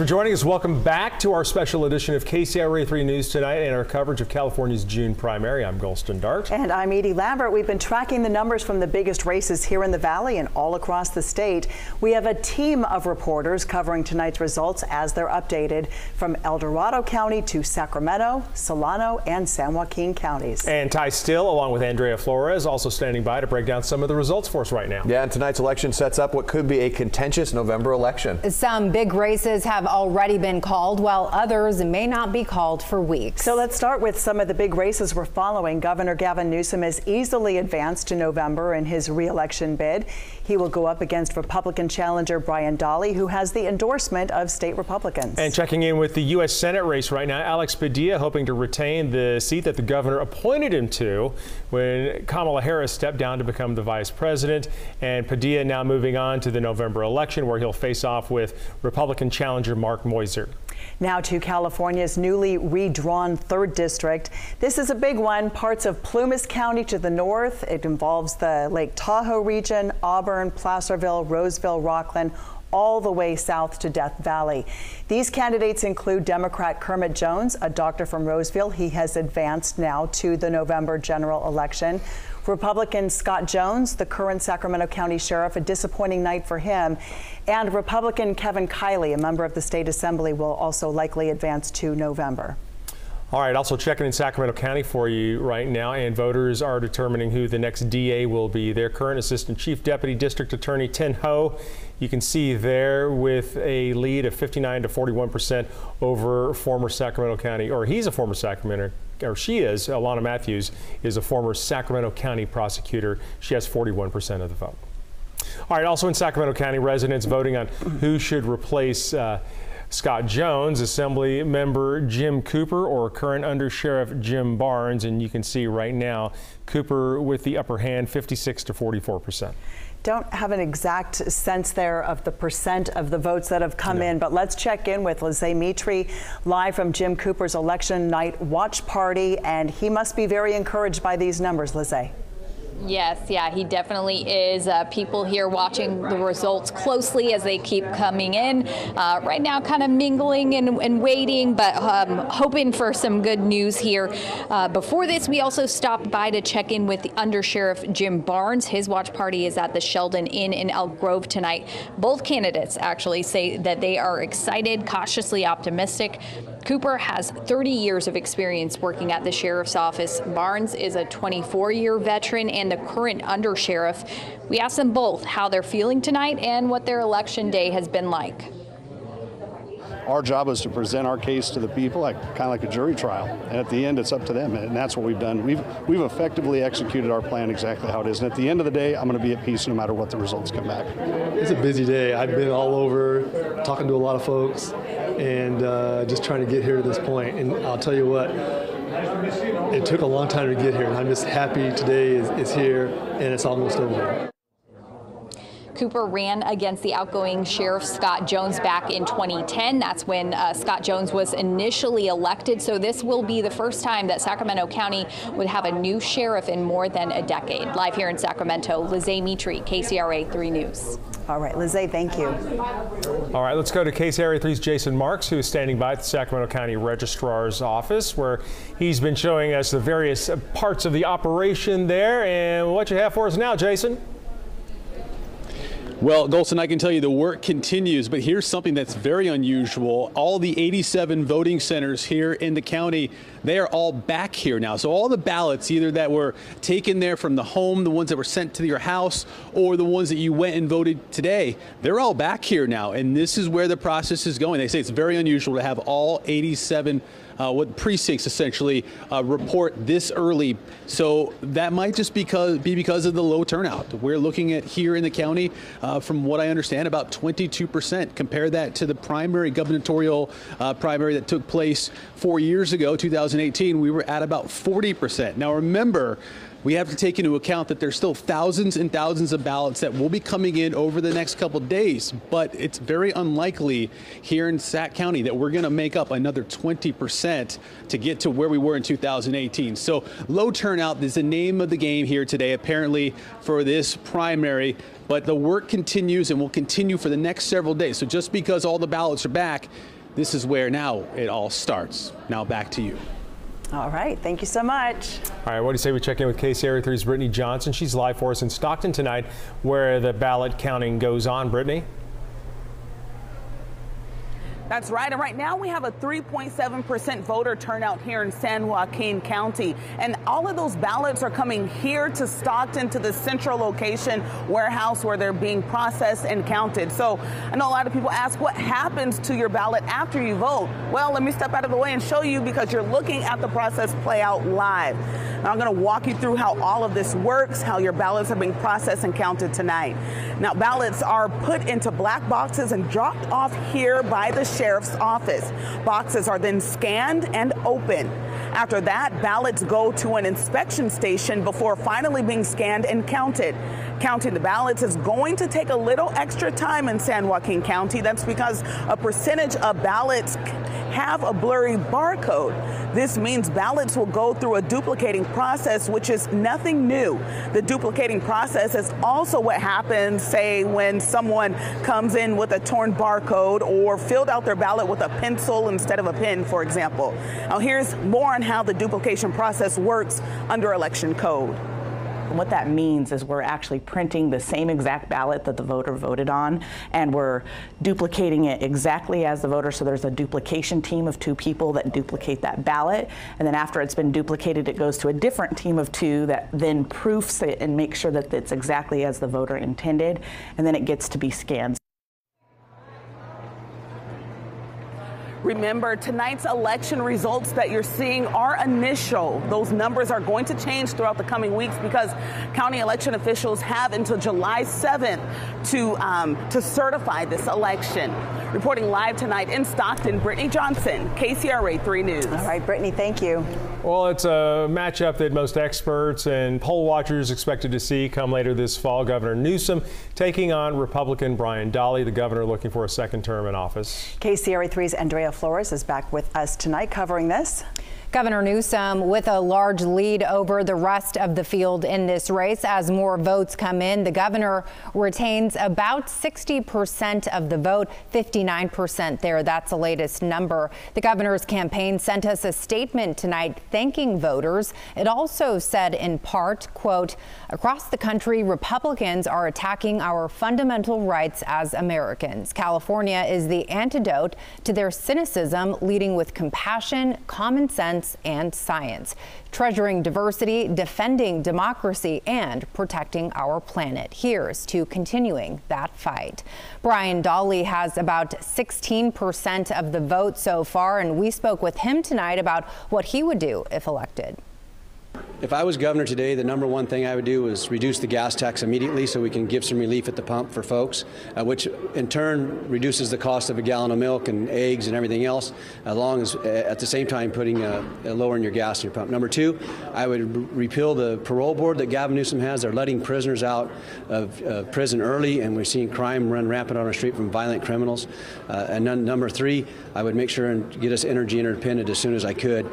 For joining us, welcome back to our special edition of KCRA 3 News tonight and our coverage of California's June primary. I'm Golston Dart. And I'm Edie Lambert. We've been tracking the numbers from the biggest races here in the Valley and all across the state. We have a team of reporters covering tonight's results as they're updated from El Dorado County to Sacramento, Solano, and San Joaquin counties. And Ty Still, along with Andrea Flores, also standing by to break down some of the results for us right now. Yeah, and tonight's election sets up what could be a contentious November election. Some big races have already been called, while others may not be called for weeks. So let's start with some of the big races we're following. Governor Gavin Newsom has easily advanced to November in his re-election bid. He will go up against Republican challenger Brian Dahle, who has the endorsement of state Republicans. And checking in with the U.S. Senate race right now, Alex Padilla hoping to retain the seat that the governor appointed him to when Kamala Harris stepped down to become the vice president. And Padilla now moving on to the November election, where he'll face off with Republican challenger Mark Moiser. Now to California's newly redrawn 3rd district. This is a big one. Parts of Plumas County to the north. It involves the Lake Tahoe region, Auburn, Placerville, Roseville, Rockland, all the way south to Death Valley. These candidates include Democrat Kermit Jones, a doctor from Roseville. He has advanced now to the November general election. Republican Scott Jones, the current Sacramento County Sheriff, a disappointing night for him. And Republican Kevin Kiley, a member of the State Assembly, will also likely advance to November. All right, also checking in Sacramento County for you right now, and voters are determining who the next DA will be. Their current Assistant Chief Deputy District Attorney Tin Ho, you can see there with a lead of 59 to 41% over former Sacramento County, or he's a former Sacramento, or she is, Alana Matthews is a former Sacramento County prosecutor. She has 41% of the vote. All right, also in Sacramento County, residents voting on who should replace Scott Jones, Assembly Member Jim Cooper or current Under Sheriff Jim Barnes. And you can see right now Cooper with the upper hand, 56 to 44%. Don't have an exact sense there of the percent of the votes that have come in, but let's check in with Lizzie Mitri live from Jim Cooper's election night watch party, and he must be very encouraged by these numbers. Lizzie. Yes, yeah, he definitely is. People here watching the results closely as they keep coming in. Right now, kind of mingling and waiting, but hoping for some good news here. Before this, we also stopped by to check in with the Under Sheriff Jim Barnes. His watch party is at the Sheldon Inn in Elk Grove tonight. Both candidates actually say that they are excited, cautiously optimistic. Cooper has 30 years of experience working at the sheriff's office. Barnes is a 24-year veteran and the current undersheriff. We asked them both how they're feeling tonight and what their election day has been like. Our job is to present our case to the people, kind of like a jury trial. And at the end, it's up to them, and that's what we've done. We've effectively executed our plan exactly how it is. And at the end of the day, I'm going to be at peace no matter what the results come back. It's a busy day. I've been all over, talking to a lot of folks, and just trying to get here to this point. And I'll tell you what, it took a long time to get here, and I'm just happy today is here, and it's almost over. Cooper ran against the outgoing Sheriff Scott Jones back in 2010. That's when Scott Jones was initially elected. So this will be the first time that Sacramento County would have a new sheriff in more than a decade. Live here in Sacramento, Lizzie Mitri, KCRA 3 News. All right, Lizzie, thank you. All right, let's go to KCRA 3's Jason Marks, who is standing by at the Sacramento County Registrar's office, where he's been showing us the various parts of the operation there. And what you have for us now, Jason? Well, Golston, I can tell you the work continues, but here's something that's very unusual. All the 87 voting centers here in the county, they are all back here now. So all the ballots, either that were taken there from the home, the ones that were sent to your house, or the ones that you went and voted today, they're all back here now. And this is where the process is going. They say it's very unusual to have all 87 precincts essentially report this early. So that might just be because of the low turnout. We're looking at here in the county, from what I understand, about 22%. Compare that to the primary gubernatorial primary that took place 4 years ago, 2018. We were at about 40%. Now remember, we have to take into account that there's still thousands and thousands of ballots that will be coming in over the next couple of days. But it's very unlikely here in Sac County that we're going to make up another 20% to get to where we were in 2018. So low turnout is the name of the game here today, apparently, for this primary. But the work continues and will continue for the next several days. So just because all the ballots are back, this is where now it all starts. Now back to you. All right. Thank you so much. All right. What do you say we check in with KCRA 3's Brittany Johnson? She's live for us in Stockton tonight, where the ballot counting goes on. Brittany? That's right. And right now we have a 3.7% voter turnout here in San Joaquin County. And all of those ballots are coming here to Stockton, to the central location warehouse where they're being processed and counted. So I know a lot of people ask, what happens to your ballot after you vote? Well, let me step out of the way and show you, because you're looking at the process play out live. Now, I'm going to walk you through how all of this works, how your ballots are being processed and counted tonight. Now, ballots are put into black boxes and dropped off here by the sheriff's office. Boxes are then scanned and opened. After that, ballots go to an inspection station before finally being scanned and counted. Counting the ballots is going to take a little extra time in San Joaquin County. That's because a percentage of ballots have a blurry barcode. This means ballots will go through a duplicating process, which is nothing new. The duplicating process is also what happens, say, when someone comes in with a torn barcode or filled out their ballot with a pencil instead of a pen, for example. Now, here's more on how the duplication process works under election code. What that means is we're actually printing the same exact ballot that the voter voted on, and we're duplicating it exactly as the voter. So there's a duplication team of 2 people that duplicate that ballot. And then after it's been duplicated, it goes to a different team of 2 that then proofs it and makes sure that it's exactly as the voter intended. And then it gets to be scanned. Remember, tonight's election results that you're seeing are initial. Those numbers are going to change throughout the coming weeks because county election officials have until July 7th to certify this election. Reporting live tonight in Stockton, Brittany Johnson, KCRA 3 News. All right, Brittany, thank you. Well, it's a matchup that most experts and poll watchers expected to see come later this fall. Governor Newsom taking on Republican Brian Dahle, the governor looking for a second term in office. KCRA 3's Andrea Flores is back with us tonight covering this. Governor Newsom with a large lead over the rest of the field in this race. As more votes come in, the governor retains about 60% of the vote, 59% there. That's the latest number. The governor's campaign sent us a statement tonight thanking voters. It also said in part, quote, across the country, Republicans are attacking our fundamental rights as Americans. California is the antidote to their cynicism, leading with compassion, common sense, and science, treasuring diversity, defending democracy, and protecting our planet. Here's to continuing that fight. Brian Dahle has about 16% of the vote so far, and we spoke with him tonight about what he would do if elected. If I was governor today, the number one thing I would do is reduce the gas tax immediately so we can give some relief at the pump for folks, which in turn reduces the cost of a gallon of milk and eggs and everything else, as long as at the same time lowering your gas in your pump. Number 2, I would repeal the parole board that Gavin Newsom has. They're letting prisoners out of prison early, and we're seeing crime run rampant on our street from violent criminals. And number 3, I would make sure and get us energy independent as soon as I could.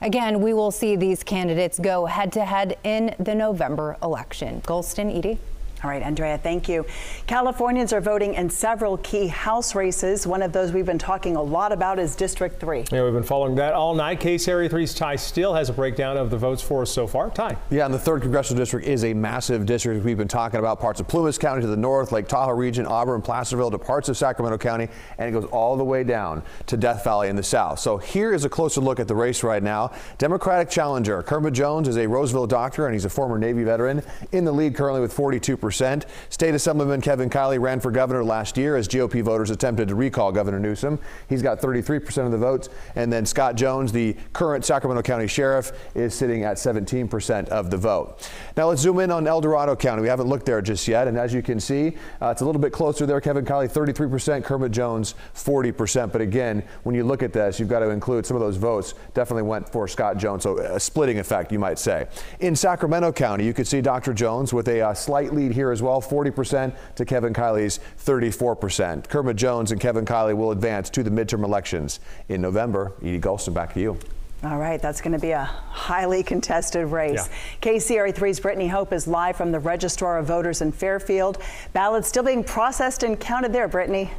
Again, we will see these candidates go head-to-head in the November election. Golston, Edie. All right, Andrea, thank you. Californians are voting in several key House races. One of those we've been talking a lot about is District 3. Yeah, we've been following that all night. KCRA 3's Ty Steele has a breakdown of the votes for us so far. Ty. Yeah, and the 3rd Congressional District is a massive district. We've been talking about parts of Plumas County to the north, Lake Tahoe region, Auburn, Placerville, to parts of Sacramento County, and it goes all the way down to Death Valley in the south. So here is a closer look at the race right now. Democratic challenger Kermit Jones is a Roseville doctor, and he's a former Navy veteran, in the lead currently with 42%. 34%. State Assemblyman Kevin Kiley ran for governor last year as GOP voters attempted to recall Governor Newsom. He's got 33% of the votes. And then Scott Jones, the current Sacramento County Sheriff, is sitting at 17% of the vote. Now let's zoom in on El Dorado County. We haven't looked there just yet. And as you can see, it's a little bit closer there. Kevin Kiley, 33%, Kermit Jones, 40%. But again, when you look at this, you've got to include some of those votes definitely went for Scott Jones. So a splitting effect, you might say. In Sacramento County, you could see Dr. Jones with a slight lead here as well, 40% to Kevin Kiley's 34%. Kermit Jones and Kevin Kiley will advance to the midterm elections in November. Edie Golston, back to you. All right, that's going to be a highly contested race. Yeah. KCRA3's Brittany Hope is live from the Registrar of Voters in Fairfield. Ballots still being processed and counted there, Brittany.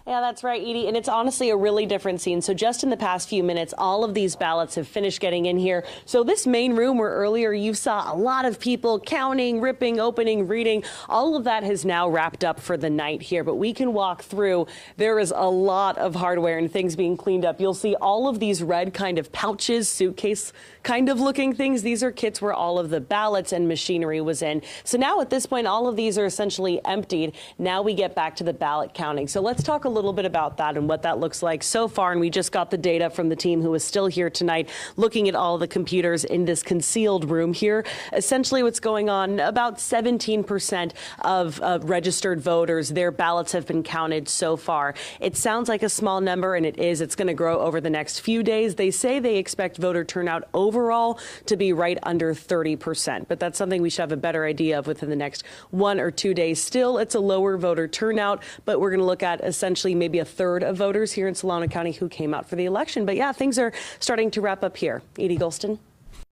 Yeah, that's right, Edie. And it's honestly a really different scene. So just in the past few minutes, all of these ballots have finished getting in here. So this main room where earlier you saw a lot of people counting, ripping, opening, reading, all of that has now wrapped up for the night here. But we can walk through. There is a lot of hardware and things being cleaned up. You'll see all of these red kind of pouches, suitcase kind of looking things. These are kits where all of the ballots and machinery was in. So now at this point, all of these are essentially emptied. Now we get back to the ballot counting. So let's talk a little bit about that and what that looks like so far. And we just got the data from the team who is still here tonight looking at all the computers in this concealed room here. Essentially what's going on, about 17% of registered voters, their ballots have been counted so far. It sounds like a small number, and it is. It's going to grow over the next few days. They say they expect voter turnout overall to be right under 30%, but that's something we should have a better idea of within the next 1 or 2 days. Still, it's a lower voter turnout, but we're going to look at essentially maybe a third of voters here in Solano County who came out for the election. But yeah, things are starting to wrap up here. Edie Golston.